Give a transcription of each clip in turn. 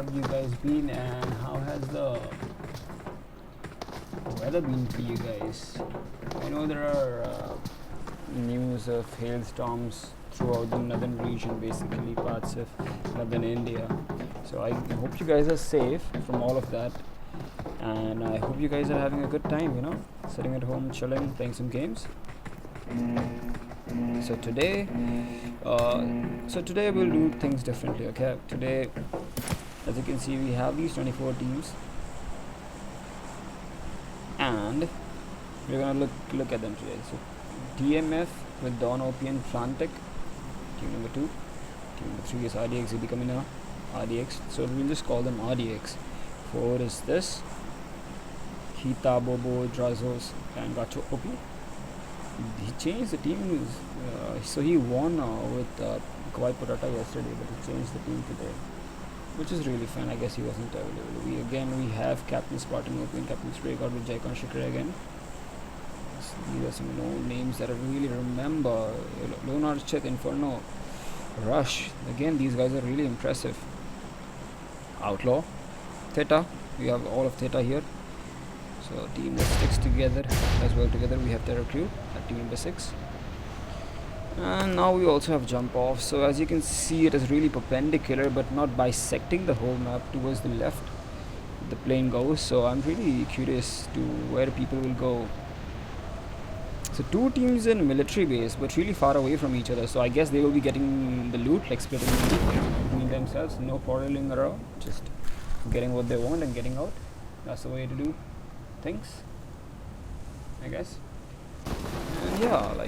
have you guys been, and how has the weather been for you guys? I know there are news of hailstorms throughout the northern region, basically parts of northern India. So I hope you guys are safe from all of that, and I hope you guys are having a good time, sitting at home, chilling, playing some games. So today we'll do things differently. Okay, today, as you can see, we have these 24 teams, and we're gonna look at them today. So DMF with Don OP and Frantic, team number 2. Team number 3 is RDX Kamina, RDX. So we'll just call them RDX. 4 is this Hita, Bobo, Drazos, and Gacho OP. He changed the team, so he won with Kawai Potata yesterday, but he changed the team today, which is really fun. I guess he wasn't available. We have Captain Spartan OP and Captain Stray God with Jaikon Shikre again. These are some names that I really remember. Leonard Chet, Inferno, Rush. Again, these guys are really impressive. Outlaw, Theta. We have all of Theta here. So a team that sticks together as well together. We have Terror Crew at team number 6. And now we also have Jump Off. So as you can see, it is really perpendicular but not bisecting the whole map towards the left. The plane goes. So I'm really curious to where people will go. So 2 teams in military base but really far away from each other. So I guess they will be getting the loot, like splitting the loot between themselves. No quarreling around. Just getting what they want and getting out. That's the way to do things, I guess. And yeah,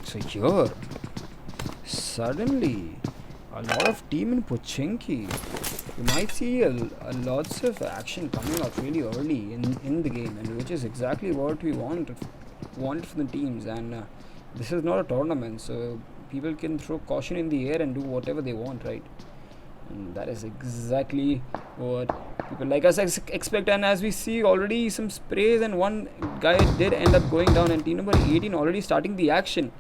so here suddenly a lot of team in Pochinki. You might see a lots of action coming out really early in the game, and which is exactly what we want from the teams. And this is not a tournament, so people can throw caution in the air and do whatever they want, right? And that is exactly what people like us expect. And as we see already some sprays, and one guy did end up going down, and team number 18 already starting the action.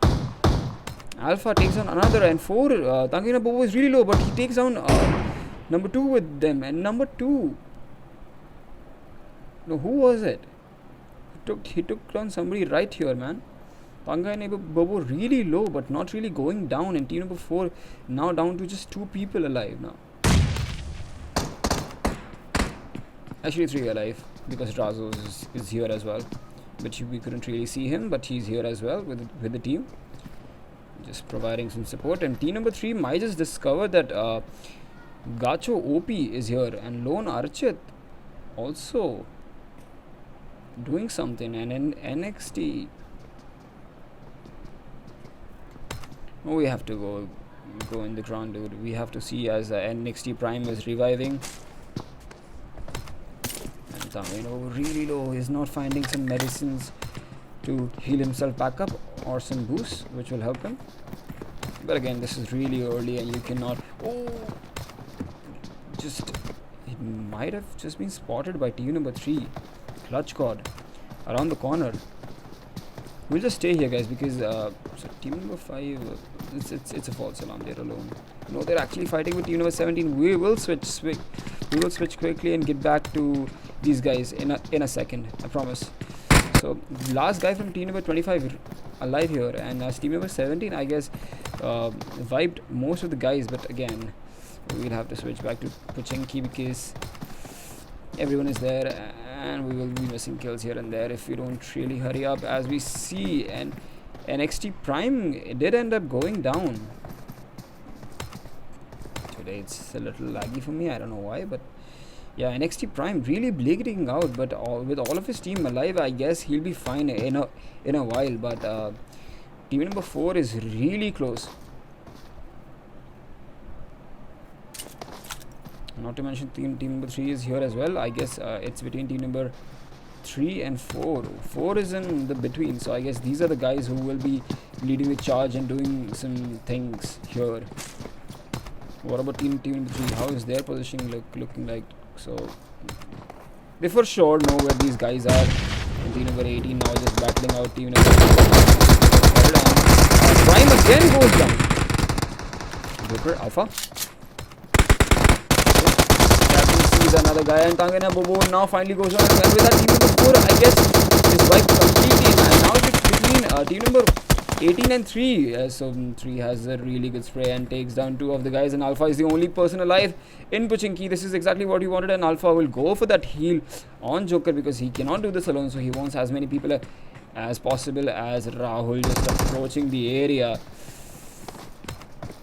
Alpha takes on another, and 4 Tangina Bobo is really low, but he takes down number 2 with them. And number 2, no, who was it? He took down somebody right here, man. Tangina Bobo really low but not really going down, and team number 4 now down to just 2 people alive now. Actually 3 alive, because Drazos is here as well, but we couldn't really see him, but he's here as well with the team, just providing some support. And team number 3 might just discover that Gacho OP is here, and Lone Archit also doing something. And in NXT, we have to go in the ground, dude. We have to see as NXT Prime is reviving, and really low. He's not finding some medicines to heal himself back up, or some boosts which will help him. But again, this is really early, and you cannot. It might have just been spotted by team number 3, Clutch God, around the corner. We'll just stay here, guys, because so team number 5, it's a false alarm. They're alone. No, they're actually fighting with team number 17. We will switch quickly and get back to these guys in a second, I promise. So last guy from team number 25 alive here, and as team number 17, I guess, wiped most of the guys. But again, we'll have to switch back to Pochinki because everyone is there, and we will be missing kills here and there if we don't really hurry up. As we see, and NXT Prime did end up going down. Today it's a little laggy for me, I don't know why, but yeah, NXT Prime really bleeding out, but with all of his team alive, I guess he'll be fine in a while. But team number 4 is really close. Not to mention team number 3 is here as well. I guess it's between team number 3 and 4. 4 is in the between, so I guess these are the guys who will be leading the charge and doing some things here. What about team number 3? How is their positioning looking like? So they for sure know where these guys are. And team number 18 now just battling out team number 4. Prime again goes down. Joker, Alpha. sees another guy, and Tangana Bobo now finally goes on, and with that team number 4, I guess, is wiped completely, and now it's between team number 18 and 3. So 3 has a really good spray and takes down 2 of the guys, and Alpha is the only person alive in Pochinki. This is exactly what he wanted, and Alpha will go for that heal on Joker because he cannot do this alone, so he wants as many people as possible as Rahul just approaching the area.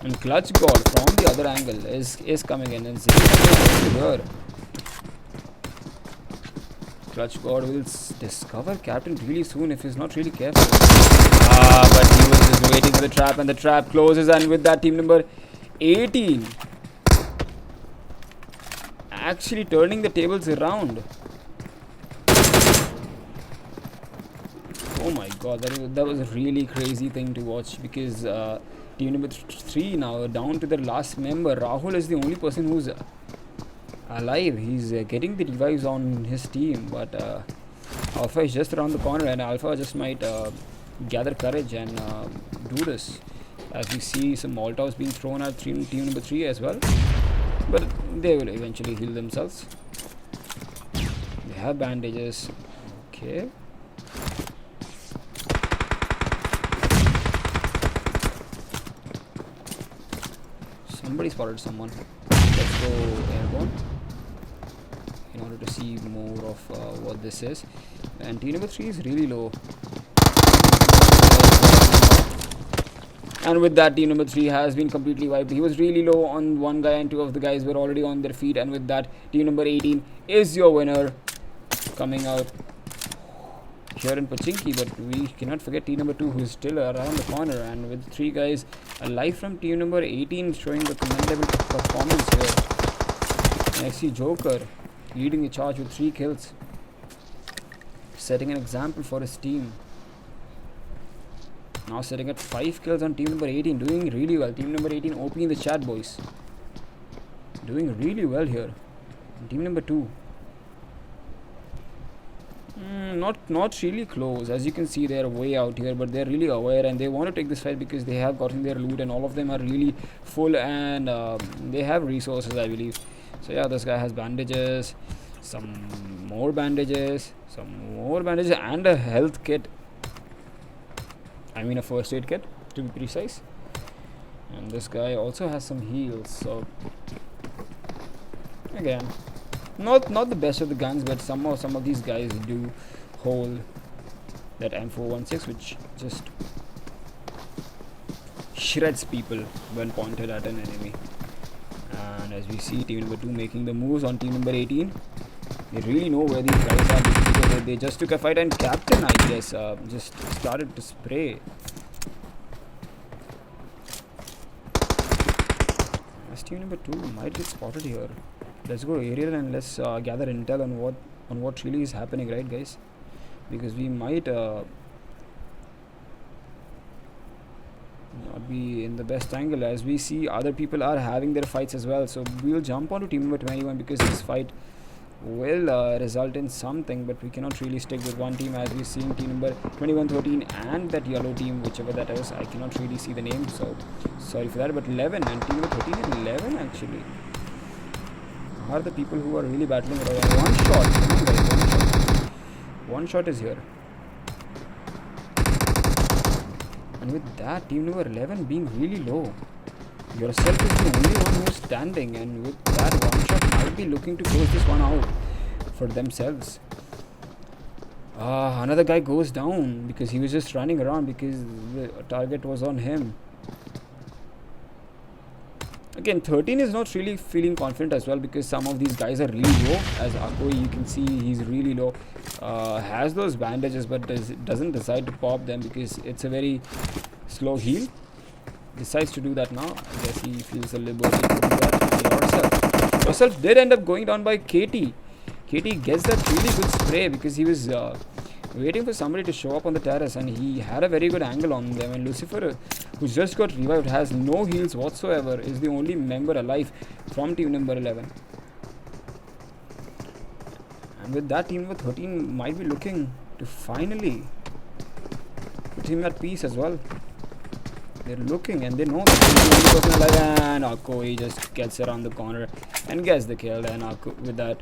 And Clutch God from the other angle is coming in, and here Clutch God will discover Captain really soon if he's not really careful. But he was just waiting for the trap, and the trap closes, and with that team number 18 actually turning the tables around. Oh my god, that was a really crazy thing to watch, because team number 3 now down to their last member. Rahul is the only person who's alive. He's getting the revives on his team, but Alpha is just around the corner, and Alpha just might gather courage and do this, as we see some Molotovs being thrown at team number 3 as well, but they will eventually heal themselves. They have bandages. Okay, somebody spotted someone. Let's go airborne in order to see more of what this is. And team number 3 is really low. And with that, team number 3 has been completely wiped. He was really low on one guy, and 2 of the guys were already on their feet. And with that, team number 18 is your winner, coming out here in Pochinki. But we cannot forget team number 2, who is still around the corner. And with 3 guys alive from team number 18 showing the commendable performance here. And I see Joker leading the charge with 3 kills, setting an example for his team. Now sitting at 5 kills on team number 18, doing really well. Team number 18 OP in the chat, boys. Doing really well here. And team number 2. Not really close. As you can see, they are way out here, but they're really aware, and they want to take this fight because they have gotten their loot, and all of them are really full, and they have resources, I believe. So yeah, this guy has bandages, some more bandages, and a health kit. I mean a first aid kit, to be precise. And this guy also has some heals. So again, not the best of the guns, but some of these guys do hold that M416, which just shreds people when pointed at an enemy. And as we see team number 2 making the moves on team number 18, they really know where these guys are, because they just took a fight, and Captain, I guess, just started to spray. As team number 2 might get spotted here. Let's go aerial and let's gather intel on what really is happening, right, guys? Because we might not be in the best angle, as we see other people are having their fights as well. So we'll jump onto team number 21, because this fight will result in something, but we cannot really stick with one team, as we're seeing team number 2113 and that yellow team, whichever that is. I cannot really see the name, so sorry for that. But 11 and team number 13 and 11 actually are the people who are really battling it out. One shot, come on guys, one shot is here. And with that, team number 11 being really low, yourself is the only one who's standing, and with that, one shot might be looking to close this one out for themselves. Another guy goes down because he was just running around because the target was on him. Again, 13 is not really feeling confident as well, because some of these guys are really low. As Akoi, you can see he's really low. Has those bandages, but doesn't decide to pop them because it's a very slow heal. Decides to do that now. I guess he feels a liberty to do that. Yourself did end up going down by KT. KT gets that really good spray because he was waiting for somebody to show up on the terrace, and he had a very good angle on them. And Lucifer, who's just got revived, has no heals whatsoever, is the only member alive from team number 11. And with that, team number 13 might be looking to finally put him at peace as well. They're looking and they know that he's the only person alive, and Akoi just gets around the corner and gets the kill. And with that,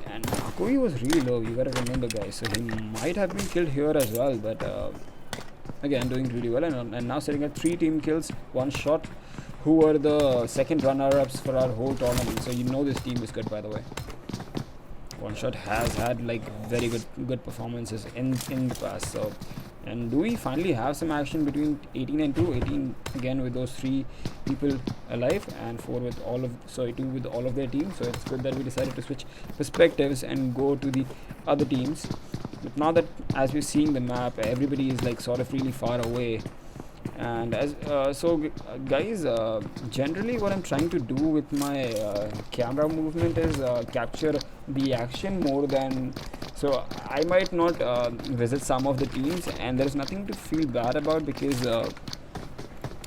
and Akoi was really low, you gotta remember, guys, so he might have been killed here as well, but again, doing really well, and now sitting at 3 team kills, 1 shot, who were the second runner-ups for our whole tournament, so you know this team is good, by the way. One Shot has had like very good performances in the past. So, and do we finally have some action between 18 and 2? 18 again with those 3 people alive, and 4 with all of 2 with all of their teams. So it's good that we decided to switch perspectives and go to the other teams. But now that as we're seeing the map, everybody is like sort of really far away. And as guys, generally what I'm trying to do with my camera movement is capture the action more than, so I might not visit some of the teams, and there's nothing to feel bad about, because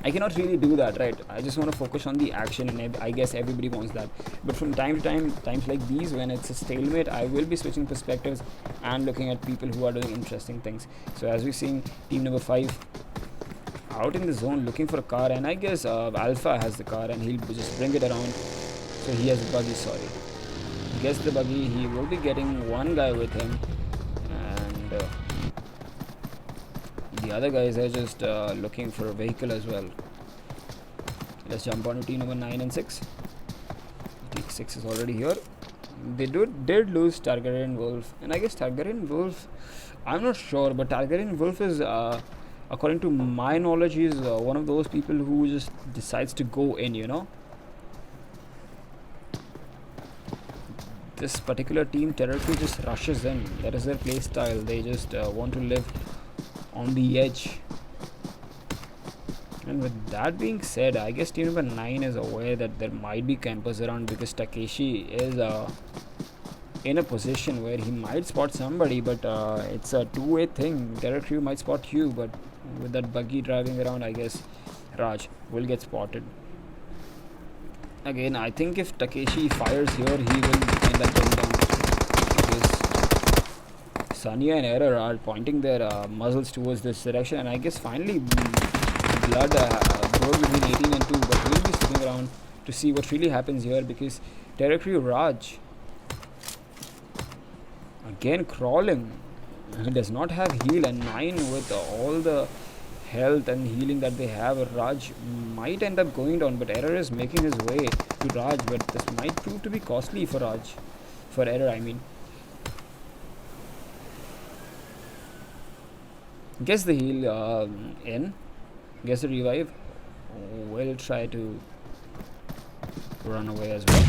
I cannot really do that, right? I just want to focus on the action, and I guess everybody wants that. But from time to time, times like these, when it's a stalemate, I will be switching perspectives and looking at people who are doing interesting things. So as we're seeing team number 5 out in the zone looking for a car, and I guess Alpha has the car and he'll just bring it around. So he has a buggy, sorry. Gets the buggy, he will be getting one guy with him, and the other guys are just looking for a vehicle as well. Let's jump on to team number 9 and 6. Team 6 is already here. They did lose Targaryen Wolf, and I guess Targaryen Wolf, I'm not sure, but Targaryen Wolf is according to my knowledge, he's one of those people who just decides to go in, you know. This particular team, Territory, just rushes in. That is their play style. They just want to live on the edge. And with that being said, I guess team number 9 is aware that there might be campers around, because Takeshi is in a position where he might spot somebody, but it's a two-way thing. Territory might spot you, but with that buggy driving around, I guess Raj will get spotted. Again, I think if Takeshi fires here, he will end up going down, because Sanya and Error are pointing their muzzles towards this direction, and I guess finally blood broke between 18 and 2, but we'll be sticking around to see what really happens here, because Territory Raj again crawling. He does not have heal, and 9 with all the health and healing that they have, Raj might end up going down, but Error is making his way to Raj, but this might prove to be costly for Raj, for Error I mean. Gets the heal in, gets the revive, will try to run away as well.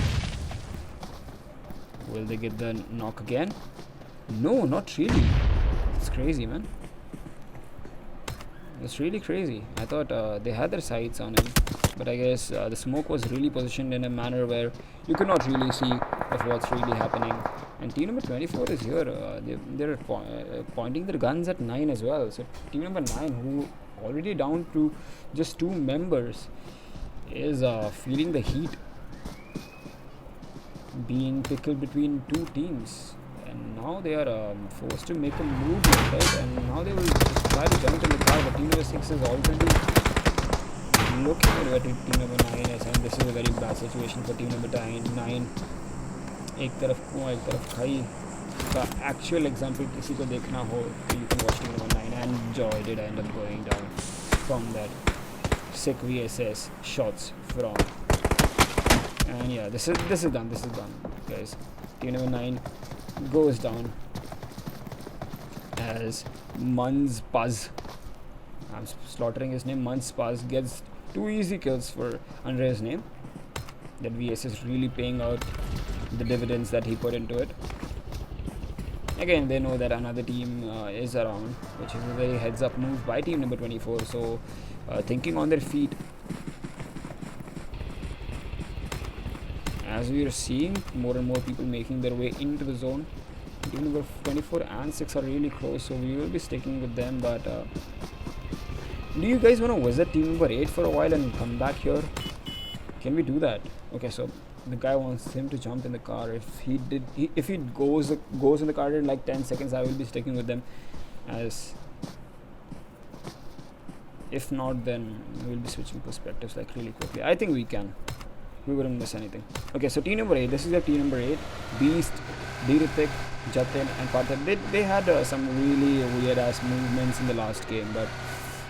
Will they get the knock again? No, not really. It's crazy, man. It's really crazy. I thought they had their sights on him, but I guess the smoke was really positioned in a manner where you could not really see of what's really happening. And team number 24 is here. They're pointing their guns at 9 as well. So team number 9, who already down to just 2 members, is feeling the heat, being pickled between 2 teams. And now they are forced to make a move, right? And now they will just try to jump in the car, but team number 6 is already looking at where team number 9 is, and this is a very bad situation for team number 9. एक तरफ कुआं एक तरफ खाई का actual example किसी को देखना हो तो you can watch team number 9, and Joy did end up going down from that sick VSS shots from, and yeah, this is done guys. Team number 9 goes down as Munz Paz. I'm slaughtering his name. Munz Paz gets 2 easy kills for under his name. That VS is really paying out the dividends that he put into it. Again, they know that another team is around, which is a very heads up move by team number 24. So thinking on their feet, as we are seeing more and more people making their way into the zone. Team number 24 and 6 are really close, so we will be sticking with them. But do you guys want to visit team number 8 for a while and come back here? Can we do that? Okay, so the guy wants him to jump in the car. If he goes in the car in like 10 seconds, I will be sticking with them. As If not, then we'll be switching perspectives like really quickly. I think we can. We wouldn't miss anything. Okay, so team number 8. This is their team number 8. Beast, Diritik, Jatin, and Partha. They had some really weird ass movements in the last game, but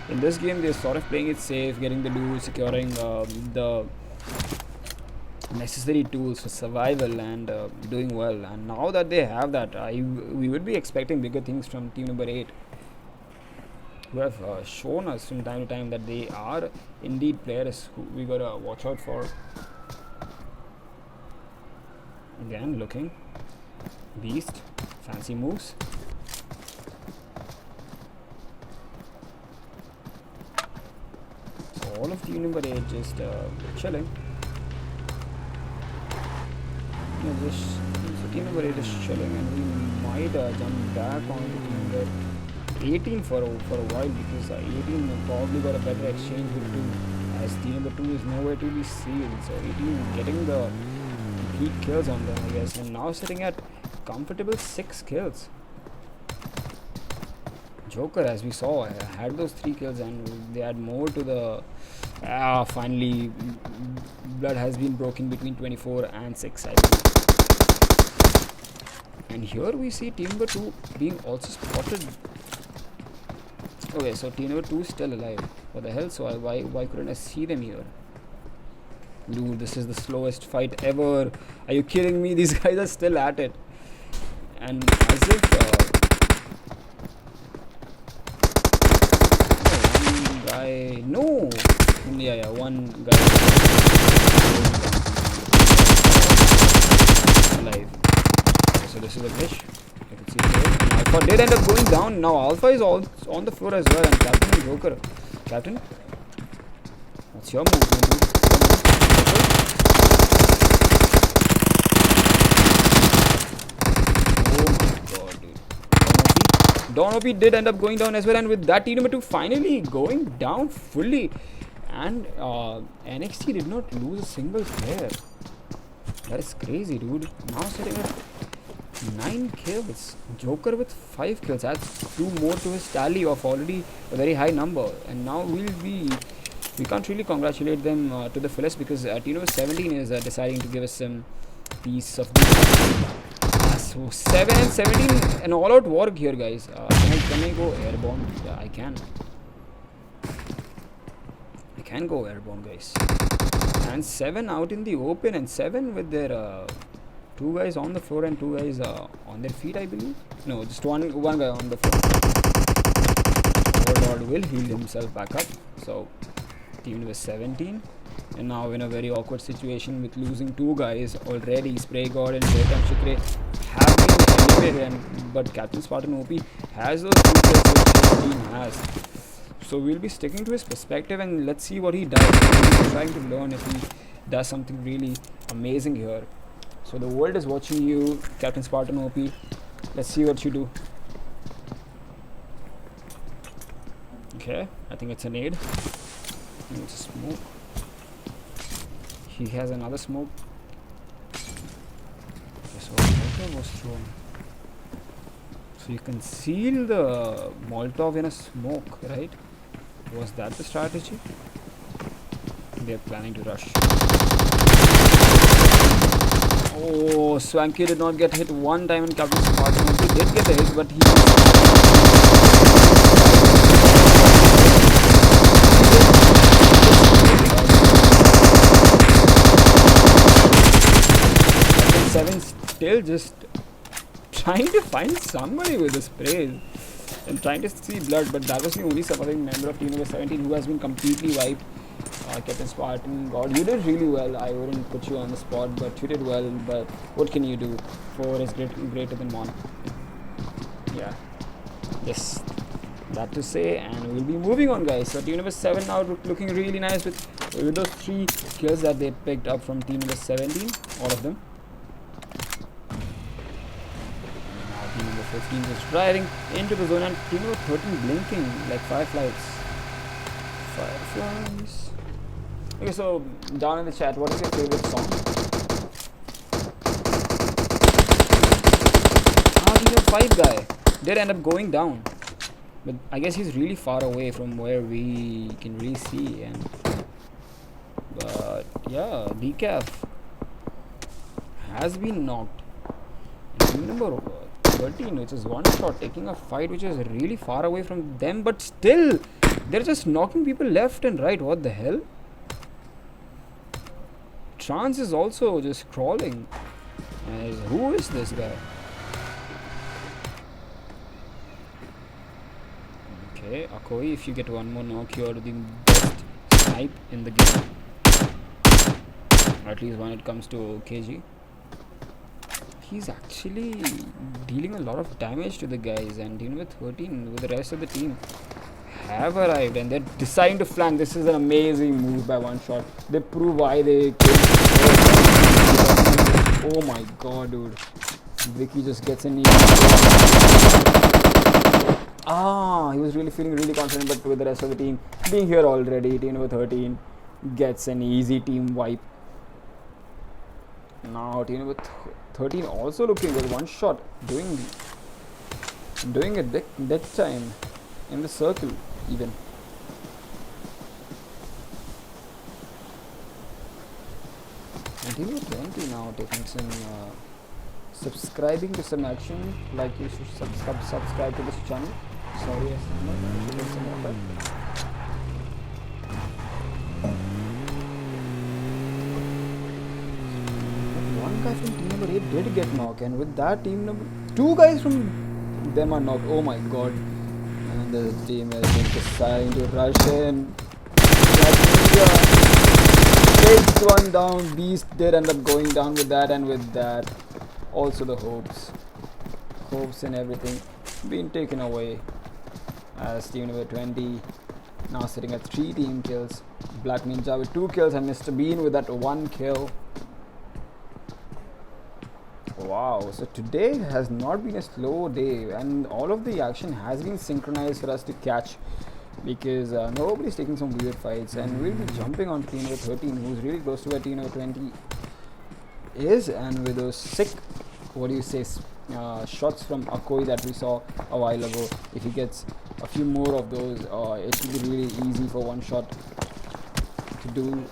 in this game they're sort of playing it safe, getting the loot, securing the necessary tools for survival, and doing well. And now that they have that, we would be expecting bigger things from team number 8, who have shown us from time to time that they are indeed players who we gotta watch out for. Again, looking. Beast, fancy moves. So all of team number 8 just chilling. So team number 8 is chilling, and we might jump back on to team number 18 for a while, because 18 probably got a better exchange with 2, as team number 2 is nowhere to be seen. So 18 getting the complete kills on them, I guess, and now sitting at comfortable 6 kills. Joker, as we saw, had those 3 kills, and they add more to the finally blood has been broken between 24 and 6, I believe. And here we see team number 2 being also spotted. Okay, so team number 2 is still alive. What the hell? So why couldn't I see them here? Dude, this is the slowest fight ever. Are you kidding me? These guys are still at it. And as if one guy, no, yeah, one guy alive. Okay, so this is a glitch. I can see it here. And Alpha did end up going down. Now Alpha is all on the floor as well, and Captain and Joker. Captain, what's your movement, dude? Don OP did end up going down as well, and with that team number 2 finally going down fully, and NXT did not lose a single player. That is crazy, dude. Now sitting at 9 kills. Joker with 5 kills. That's 2 more to his tally of already a very high number. And now we can't really congratulate them to the fullest, because team number 17 is deciding to give us some piece of the. So 7 and 17, an all-out war here, guys. Can I go airborne? Yeah, I can. I can go airborne, guys. And 7 out in the open, and 7 with their 2 guys on the floor and 2 guys on their feet, I believe. No, just one guy on the floor. Warlord will heal himself back up. So team number 17. And now in a very awkward situation with losing 2 guys already. Spray God and Zetan Shikre have been elevated, but Captain Spartan OP has those 2 kills which his team has. So we'll be sticking to his perspective, and let's see what he does. He's trying to learn if he does something really amazing here. So the world is watching you, Captain Spartan OP. Let's see what you do. Okay, I think it's a nade. It's a smoke. He has another smoke. Okay, so Molotov was thrown. So you conceal the Molotov in a smoke, right? Was that the strategy? They're planning to rush. Oh, Swanky did not get hit one time in Captain Spartan. He did get a hit, but he 7 still just trying to find somebody with the sprays and trying to see blood, but that was the only surviving member of team number 17 who has been completely wiped. Captain Spartan, God, you did really well. I wouldn't put you on the spot, but you did well. But what can you do? 4 is greater than 1. Yeah. Yes. That to say, and we'll be moving on, guys. So team number 7 now looking really nice with those 3 kills that they picked up from team number 17, all of them. Now team number 15 is driving into the zone, and team number 13 blinking like fireflies. Fireflies. Okay, so down in the chat, what is your favorite song? Team number 5 guy did end up going down. But I guess he's really far away from where we can really see. And but yeah, decaf has been knocked. Team number 13, which is one shot, taking a fight which is really far away from them, but still they're just knocking people left and right. What the hell? Trance is also just crawling. Who is this guy? Okay, Akoi, if you get one more knock, you're the best snipe in the game. At least when it comes to KG. He's actually dealing a lot of damage to the guys, and team number 13 with the rest of the team have arrived and they're deciding to flank. This is an amazing move by one shot. They prove why they came. Oh my god, dude. Vicky just gets an easy. He was really feeling really confident, but with the rest of the team being here already, team number 13 gets an easy team wipe. Now team number 13 also looking with one shot, doing a dead time in the circle even. And team number 20 now taking some subscribing to some action, like you should subscribe to this channel. Sorry, yes, one guy from team number 8 did get knocked, and with that team number 2 guys from them are knocked. Oh my god. And the team has been deciding to rush in. Takes one down. Beast did end up going down with that, and with that also the hopes and everything being taken away, as team number 20 now sitting at 3 team kills. Black Ninja with 2 kills and Mr. Bean with that 1 kill. Wow, so today has not been a slow day, and all of the action has been synchronized for us to catch, because nobody's taking some weird fights, and we'll be jumping on team number 13, who's really close to where team number 20 is, and with those sick, shots from Akoi that we saw a while ago. If he gets a few more of those, it should be really easy for one shot to do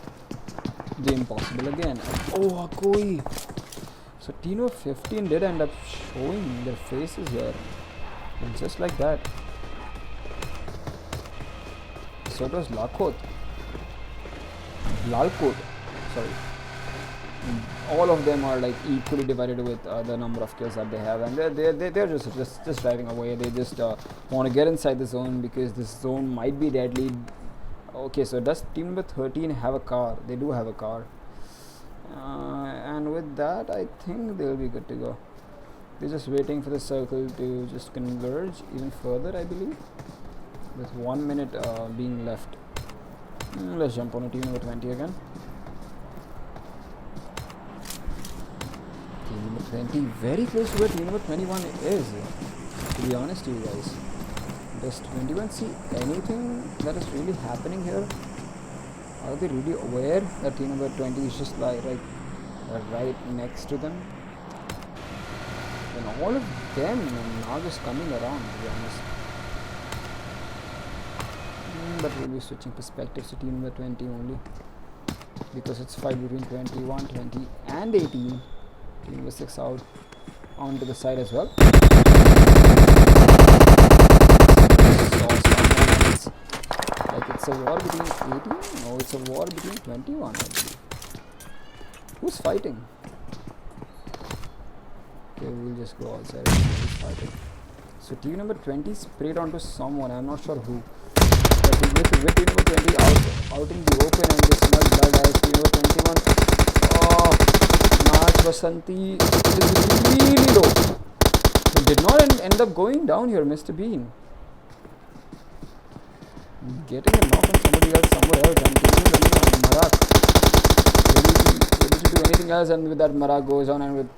the impossible again. Oh, Akoi! So team number 15 did end up showing their faces here, and just like that. So it was Lalkot, sorry. All of them are like equally divided with the number of kills that they have, and they're just driving away. They just want to get inside the zone, because this zone might be deadly. Okay, so does team number 13 have a car? They do have a car, and with that I think they'll be good to go. They're just waiting for the circle to just converge even further, I believe, with 1 minute being left. Let's jump on a team number 20 again. Team number 20 very close to where team number 21 is, to be honest to you guys. Does 21 see anything that is really happening here? Are they really aware that team number 20 is just like right next to them? And all of them are now just coming around, to be honest. But we'll be switching perspectives to team number 20 only, because it's fight between 21, 20 and 18. Team number 6 out onto the side as well. Like it's a war between 18? No, it's a war between 21, I believe. Who's fighting? Okay, we'll just go outside and see who's fighting. So team number 20 sprayed onto someone, I'm not sure who. But with team number 20 out in the open, and this much blood as team number 21. Oh, Nash Vasanti is really low. He did not end up going down here, Mr. Bean. Getting a knock on somebody else somewhere else, and taking Marak. Able to do anything else, and with that Marak goes on, and with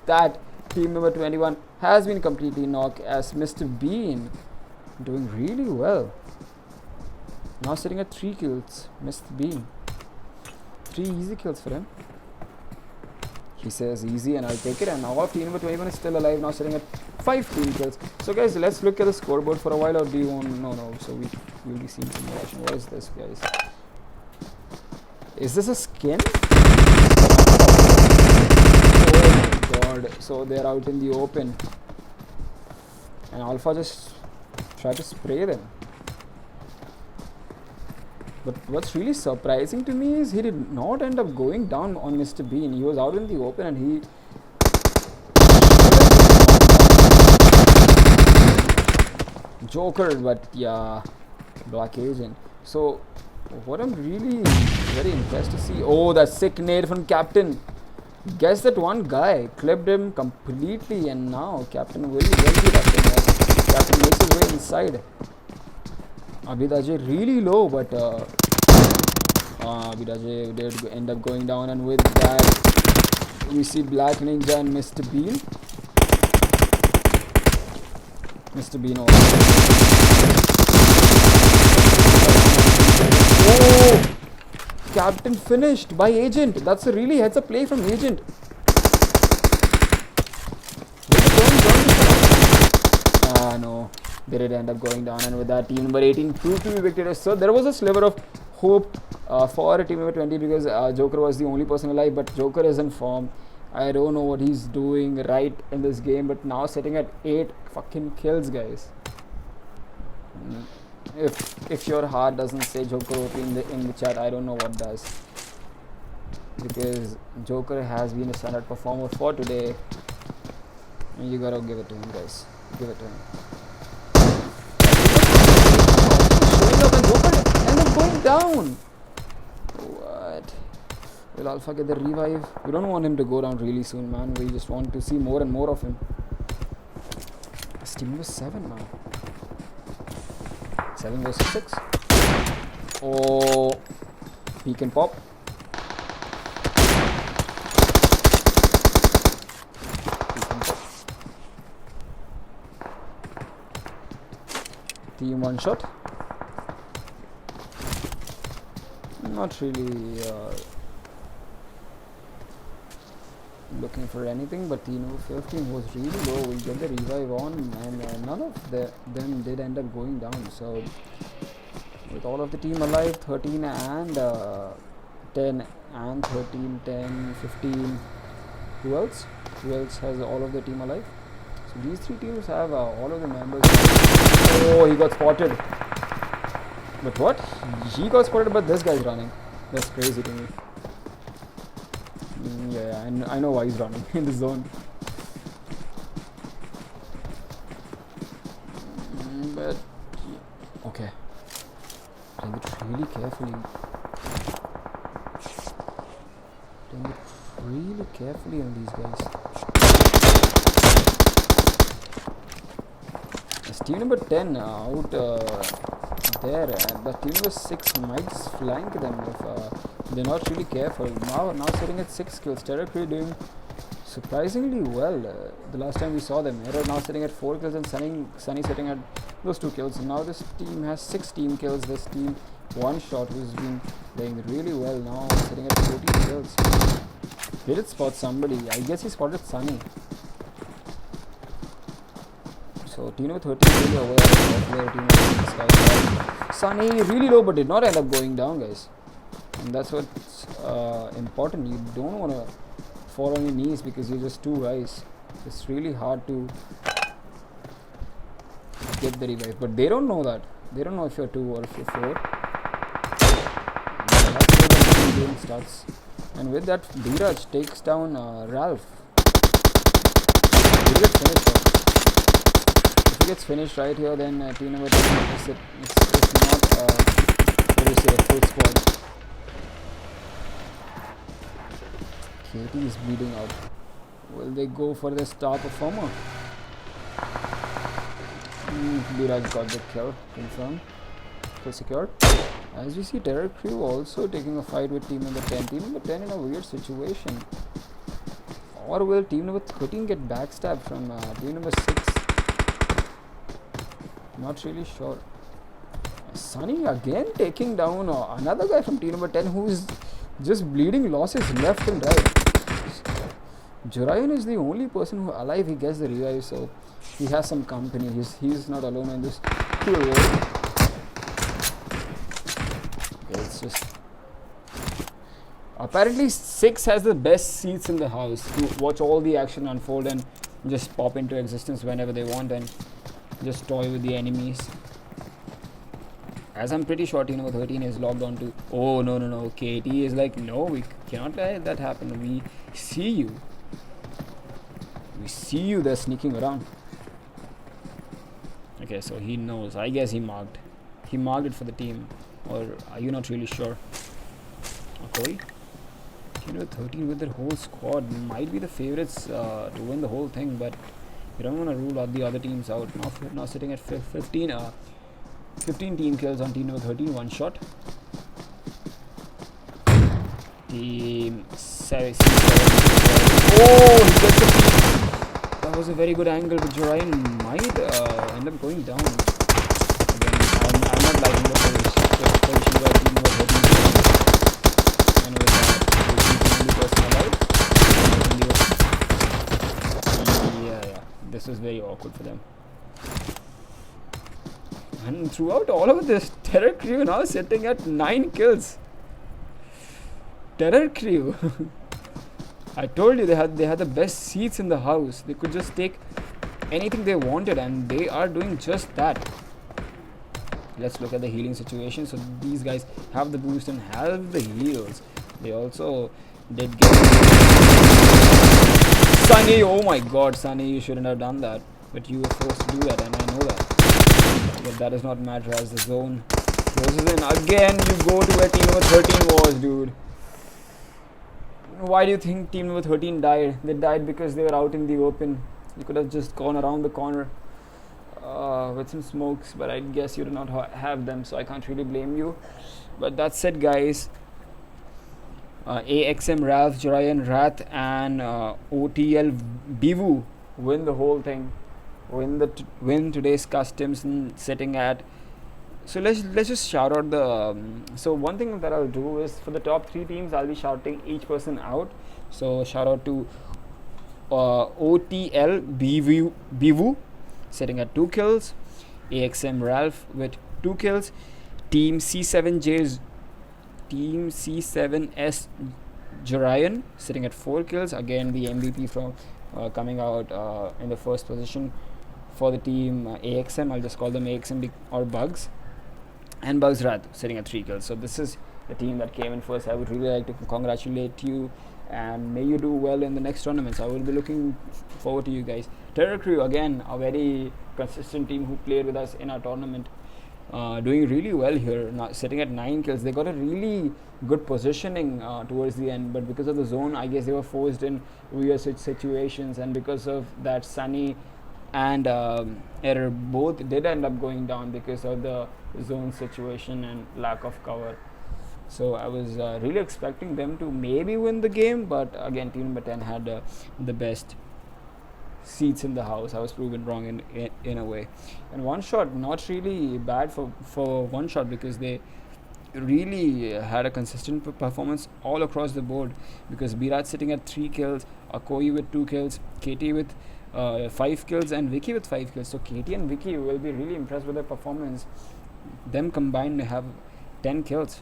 that team number 21 has been completely knocked, as Mr. Bean doing really well. Now sitting at 3 kills, Mr. Bean. 3 easy kills for him. He says easy and I'll take it, and now team number 21 is still alive, now sitting at 5 team kills. So guys, let's look at the scoreboard for a while, or do you want... No, so we'll be seeing some more action. What is this, guys? Is this a skin? Oh my god, so they're out in the open and Alpha just tried to spray them. But what's really surprising to me is he did not end up going down on Mr. Bean. He was out in the open and he... Joker, but yeah, Black Agent. So, what I'm really very impressed to see... Oh, that sick nade from Captain. Guess that one guy clipped him completely, and now Captain will be that. Captain makes his way inside. Abhidaje really low, but Abhidaje did end up going down, and with that we see Black Ninja and Mr. Bean. Mr. Bean also. Oh! Captain finished by Agent. That's a really heads up play from Agent. No. They did end up going down, and with that, team number 18 proved to be victorious. So there was a sliver of hope for team number 20 because Joker was the only person alive, but Joker is in form. I don't know what he's doing right in this game, but now sitting at 8 fucking kills, guys. If your heart doesn't say Joker OP in the chat, I don't know what does. Because Joker has been a standard performer for today, and you gotta give it to him, guys. Give it to him. Showing up, and Joker ends up going down. What? Will Alpha get the revive? We don't want him to go down really soon, man. We just want to see more and more of him. It's team number 7 now. 7 versus 6. Oh, peek and pop. Team one shot. Not really looking for anything, but team number 15 was really low. We'll get the revive on, and none of them did end up going down. So with all of the team alive, 13 and 10 and 13, 10, 15. Who else? Who else has all of the team alive? So these 3 teams have all of the members. Oh, he got spotted. But what? He got spotted, but this guy's running. That's crazy to me. Yeah, I know why he's running in the zone. But yeah. Okay, take it really carefully. Take it really carefully on these guys. It's team number 10 out there, but team number 6 might flank them if they're not really careful. Now sitting at 6 kills. Terror Crew doing surprisingly well. The last time we saw them, Error now sitting at 4 kills, and Sunny sitting at those 2 kills. And now this team has 6 team kills. This team one shot who's been playing really well, now sitting at 14 kills. He did spot somebody. I guess he spotted Sunny. So team number 13 really over there. Team number Sunny really low, but did not end up going down, guys. And that's what's important. You don't want to fall on your knees because you're just too guys. It's really hard to get the revive, but they don't know that. They don't know if you're 2 or if you're 4. That's where the game starts. And with that, Dheeraj takes down Ralph. He gets finished off. If he gets finished right here, then team number 10 is it's not what do you say, full squad. KT is bleeding out. Will they go for the star performer? Dheeraj got the kill, confirmed. Kill secured. As we see, Terror Crew also taking a fight with team number 10. Team number 10 in a weird situation. Or will team number 13 get backstabbed from team number 6? Not really sure. Sunny again taking down another guy from team number 10 who is just bleeding losses left and right. Jorian is the only person who alive. He gets the revive, so he has some company. He's not alone in this kill roll. It's just apparently 6 has the best seats in the house to watch all the action unfold and just pop into existence whenever they want and just toy with the enemies. As I'm pretty sure team number 13 is logged on to. Oh no, KT is like, no, we cannot let that happen. We see you. They're sneaking around. Okay, so he knows. I guess he marked it for the team, or are you not really sure? Okay, team number 13 with their whole squad might be the favorites to win the whole thing, but you don't want to rule out the other teams out. Now sitting at 15 team kills on team number 13, one shot. Team 7. Oh, he gets a peek. That was a very good angle, but Jorian might end up going down. Again, I'm not liking the position where team number 13 is. And with that, he's the only person alive. Yeah. This is very awkward for them. And throughout all of this, Terror Crew now sitting at 9 kills. Terror Crew. I told you they had the best seats in the house. They could just take anything they wanted, and they are doing just that. Let's look at the healing situation. So these guys have the boost and have the heals. They also did get Sunny. Oh my god, Sunny, you shouldn't have done that, but you were forced to do that, and I know that. But that does not matter as the zone closes in. Again, you go to where team number 13 was, dude. Why do you think team number 13 died? They died because they were out in the open. You could have just gone around the corner with some smokes, but I guess you do not have them, so I can't really blame you. But that's it, guys. AXM, Ralph, Jorian, Rath, and OTL Bivu win the whole thing. Win today's customs and sitting at. So let's just shout out the. So one thing that I'll do is for the top 3 teams, I'll be shouting each person out. So shout out to OTL Bivu sitting at 2 kills, AXM Ralph with 2 kills, Team C7S Jorian sitting at 4 kills. Again, the MVP from coming out in the first position for the team AXM. I'll just call them AXM or Bugs. And Bugs Rath sitting at 3 kills. So this is the team that came in first. I would really like to congratulate you, and may you do well in the next tournaments. I will be looking forward to you guys. Terror Crew, again, a very consistent team who played with us in our tournament, doing really well here, sitting at 9 kills. They got a really good positioning towards the end, but because of the zone, I guess they were forced in weird situations, and because of that, Sunny and Error both did end up going down because of the zone situation and lack of cover. So I was really expecting them to maybe win the game, but again, team number 10 had the best seats in the house. I was proven wrong in a way. And one shot, not really bad for one shot, because they really had a consistent performance all across the board, because Birat sitting at 3 kills, Akoi with 2 kills, KT with 5 kills, and Vicky with 5 kills. So KT and Vicky will be really impressed with their performance. Them combined have 10 kills.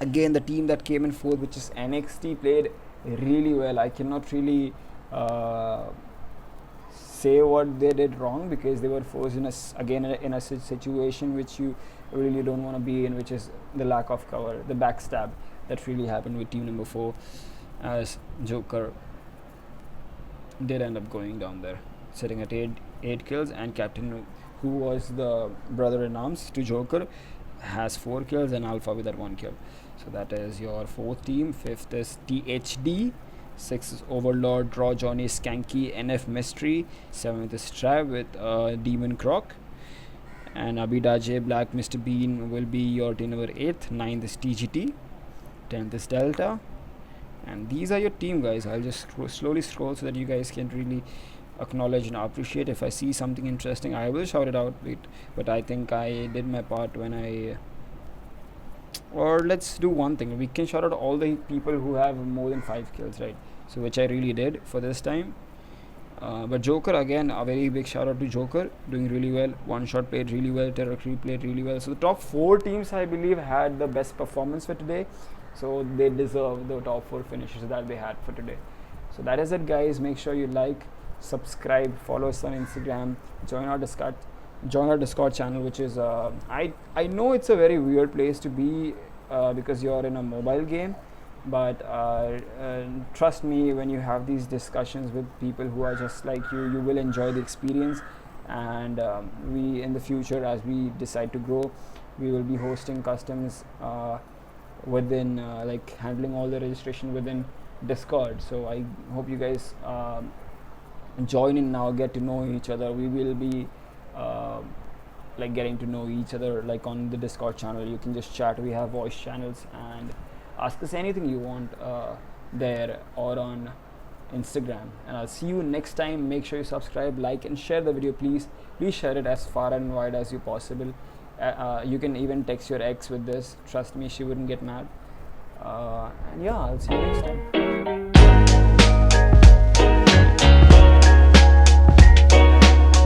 Again, the team that came in 4th, which is NXT, played really well. I cannot really say what they did wrong, because they were forced in a situation which you really don't want to be in, which is the lack of cover, the backstab that really happened with team number 4, as Joker did end up going down there, sitting at 8 kills, and Captain, who was the brother-in-arms to Joker, has 4 kills, and Alpha with that 1 kill. So that is your 4th team. 5th is THD, 6th is Overlord, Raw Johnny, Skanky, NF Mystery. 7th is Trav with Demon Croc, and Abida J Black Mr. Bean will be your team number 8th. 9th is TGT, 10th is Delta, and these are your team, guys. I'll just slowly scroll so that you guys can really acknowledge and appreciate. If I see something interesting, I will shout it out. But I think I did my part when I. Or let's do one thing. We can shout out all the people who have more than 5 kills, right? so which I really did for this time. But Joker, again, a very big shout out to Joker, doing really well. One Shot played really well, Terror Creep played really well. So the top 4 teams, I believe, had the best performance for today. So they deserve the top 4 finishes that they had for today. So that is it, guys. Make sure you like, subscribe, follow us on Instagram, join our Discord channel, which is I know it's a very weird place to be because you're in a mobile game, but trust me, when you have these discussions with people who are just like you will enjoy the experience. And we, in the future, as we decide to grow, we will be hosting customs within like handling all the registration within Discord. So I hope you guys join in now, get to know each other. We will be like getting to know each other like on the Discord channel. You can just chat, we have voice channels, and ask us anything you want there or on Instagram. And I'll see you next time. Make sure you subscribe, like, and share the video. Please share it as far and wide as you possible. You can even text your ex with this. Trust me, she wouldn't get mad. And yeah, I'll see you next time.